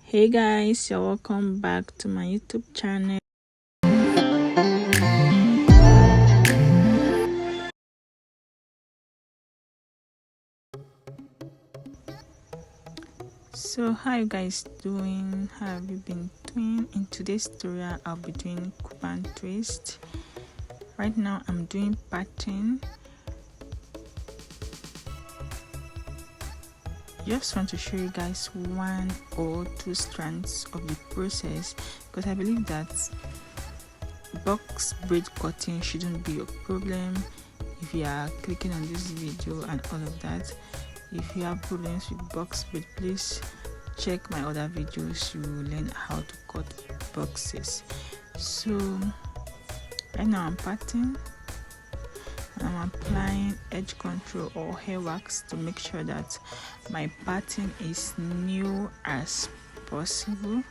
Hey guys, you're welcome back to my YouTube channel. So how you guys doing? How have you been doing? In today's tutorial I'll be doing Cuban twist. Right now I'm doing pattern. Just want to show you guys one or two strands of the process because I believe that box braid cutting shouldn't be a problem if you are clicking on this video and all of that. If you have problems with box braid, please check my other videos. You will learn how to cut boxes. So right now I'm parting and I'm applying edge control or hair wax to make sure that my parting is new as possible.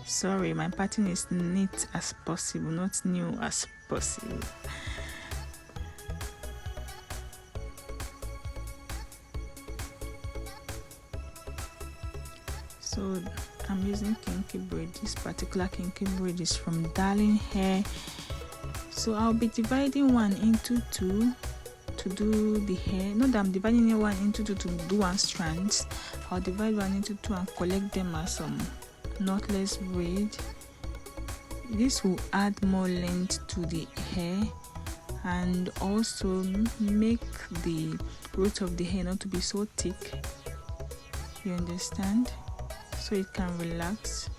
Sorry, my pattern is neat as possible, not new as possible. So I'm using kinky braid. This particular kinky braid is from Darling Hair. So I'll be dividing one into two to do the hair. Not that I'm dividing one into two to do one strand. I'll divide one into two and collect them as some knotless braid. This will add more length to the hair and also make the root of the hair not to be so thick. You understand? So it can relax.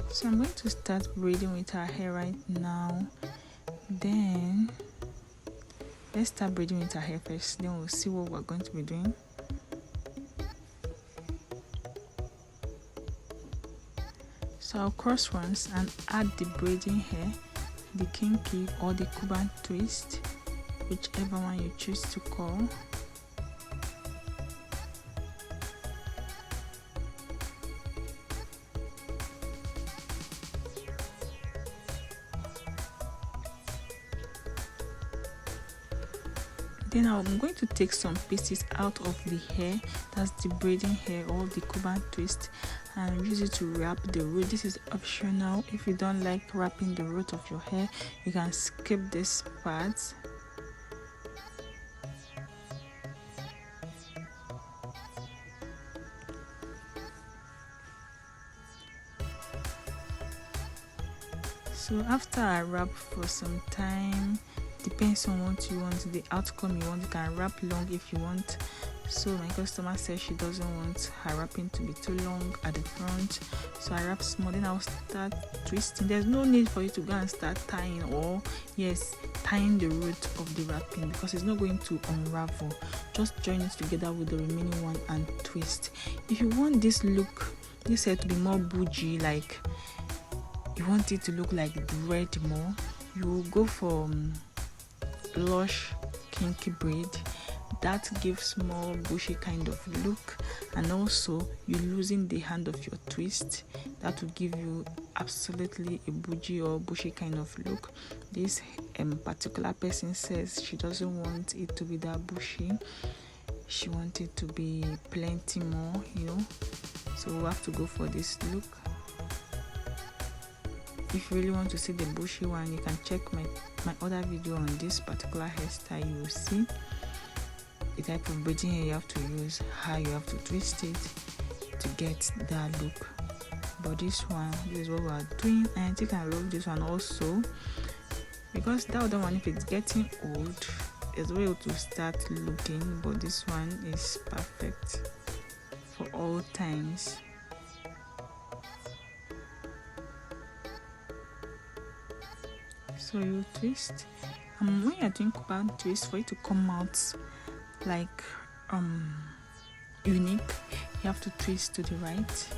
So I'm going to start braiding with her hair right now. Then let's start braiding with her hair first, then we'll see what we're going to be doing. So I'll cross once and add the braiding hair, the kinky or the Cuban twist, whichever one you choose to call. Then I'm going to take some pieces out of the hair, that's the braiding hair or the Cuban twist, and use it to wrap the root. This is optional. If you don't like wrapping the root of your hair, you can skip this part. So after I wrap for some time, depends on what you want, the outcome you want. You can wrap long if you want. So my customer says she doesn't want her wrapping to be too long at the front, so I wrap small. Then I'll start twisting. There's no need for you to go and start tying, or tying the root of the wrapping, because it's not going to unravel. Just join it together with the remaining one and twist. If you want this hair to be more bougie, like you want it to look like dread more, you will go for lush kinky braid. That gives more bushy kind of look, and also you're losing the hand of your twist. That will give you absolutely a bougie or bushy kind of look. This particular person says she doesn't want it to be that bushy. She wants it to be plenty more, so we have to go for this look. If you really want to see the bushy one, you can check my other video on this particular hairstyle. You will see the type of braiding hair you have to use, how you have to twist it to get that look. But this is what we are doing, and I think I love this one also, because that other one, if it's getting old, it's way to start looking, but this one is perfect for all times. So you twist, when you're doing Cuban twist, for it to come out like unique, you have to twist to the right.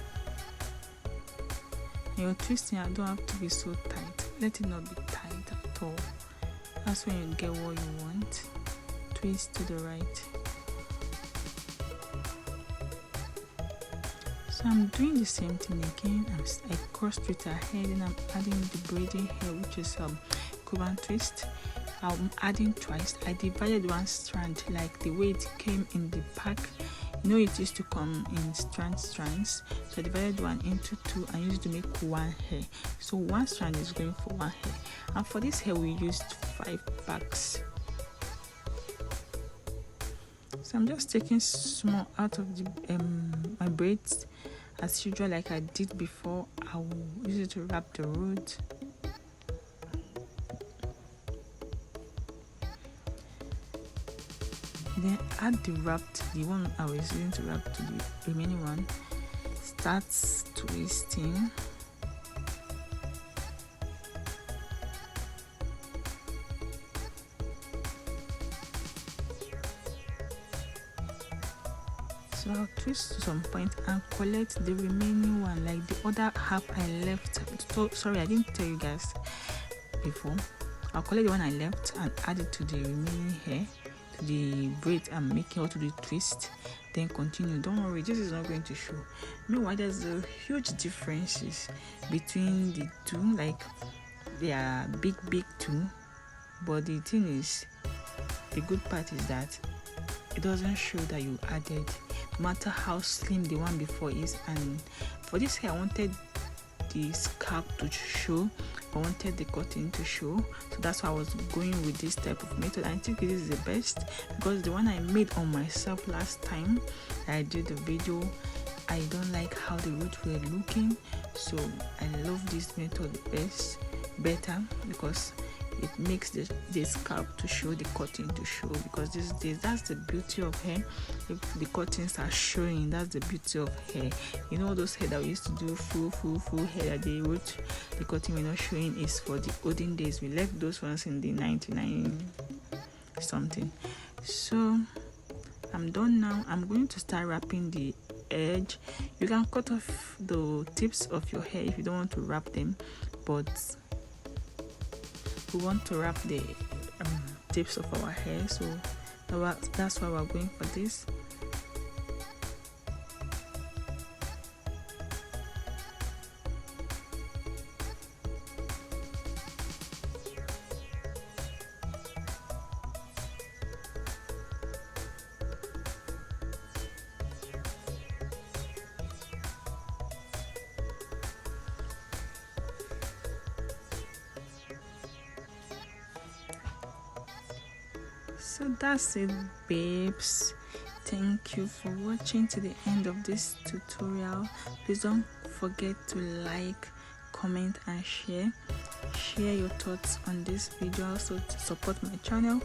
Your twisting, I don't have to be so tight. Let it not be tight at all. That's when you get what you want. Twist to the right. So I'm doing the same thing again. I crossed with her hair, then I'm adding the braiding hair, which is Cuban twist. I'm adding twice. I divided one strand like the way it came in the pack. it used to come in strands, so I divided one into two and used to make one hair. So one strand is going for one hair, and for this hair we used 5 packs. So I'm just taking small out of the my braids as usual, like I did before. I will use it to wrap the root. Then add the one I was using to wrap to the remaining one. Starts twisting. So I'll twist to some point and collect the remaining one, like the other half I left. So sorry, I didn't tell you guys before. I'll collect the one I left and add it to the remaining hair, to the braid I'm making, or to the twist, then continue. Don't worry, this is not going to show. Meanwhile, there's a huge differences between the two, like they are big two, but the thing is, the good part is that it doesn't show that you added, no matter how slim the one before is. And for this hair I wanted the scalp to show, I wanted the cutting to show, so that's why I was going with this type of method. I think this is the best, because the one I made on myself last time I did the video, I don't like how the roots were looking, so I love this method better, because it makes the scalp to show, the cutting to show, because that's the beauty of hair. If the cuttings are showing, that's the beauty of hair. You know, those hair that we used to do full hair, that the root, the cutting were not showing, is for the olden days. We left those ones in the 99 something. So I'm done now. I'm going to start wrapping the edge. You can cut off the tips of your hair if you don't want to wrap them, but we want to wrap the tips of our hair, so that's why we're going for this. So that's it, babes. Thank you for watching to the end of this tutorial. Please don't forget to like, comment and share your thoughts on this video, also to support my channel.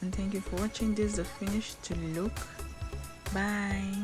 And thank you for watching. This is the finished look. Bye.